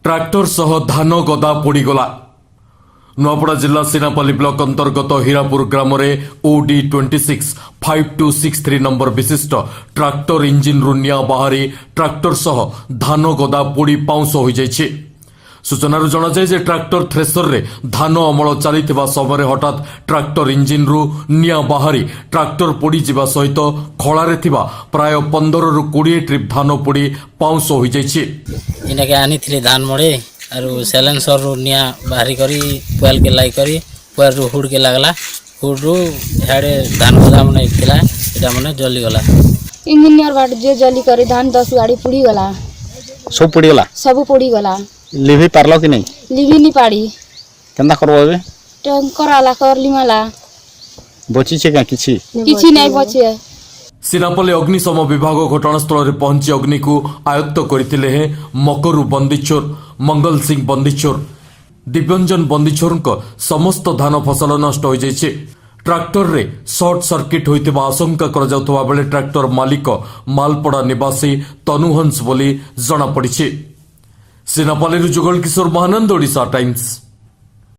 Tractor सह धान गदा पोड़गला। नुआपड़ा जिला सीनापाली ब्लॉक अंतर्गत हीरापुर ग्राम में ओडी 265263 नंबर विशिष्ट ट्राक्टर इंजिन रु निया बाहरी ट्राक्टर सह धान गदा पोड़ी पाउंस हो जाइछि। सूचनार जनाजाए जे ट्राक्टर थ्रेसर रे धान अमल चलता समय हठात ट्राक्टर इंजिन रु निया बाहरी ट्राक्टर पोड़ी जिबा सहित खଳାରେ ଥିବା प्राय 15 ରୁ 20 ट्रिप धान पोड़ी पाउंस हो जाइछि। इनके आनी थी धान मड़े और सैलेंसर रु निया बाहरी करी पुआल के लाई करी पुआल रु हुड़ के लगला हुड़ रु हेडे धान गदा मन थिला एटा मन जली गला। इंजीनियर बाट जे जली करी धान 10 गाड़ी पुड़ी गला। सब पुड़ी गला। लिभी पारलो कि नहीं? लिभी नहीं पाड़ी। केंदा करबो बे? टंकर आला कर लिमाला। बची छे का किछि नहीं बचे। सीनापल्ली अग्निशम विभाग घटनास्थल में पहुंची अग्नि को आयत्त करते हैं मकरू बंदीचोर, मंगल सिंह बंदीचोर, दिव्यंजन बंदीचोर समस्त धान फसल नष्ट हो जाइए। ट्राक्टर रे सर्ट सर्किट होइतिबा आशंका करा जाउतबा बेले ट्राक्टर मालिक मालपड़ा निवासी तनुहंस बोली जना पड़िछि। सीनापल्ली जुगल किशोर महानंद, ओडिशा टाइम्स।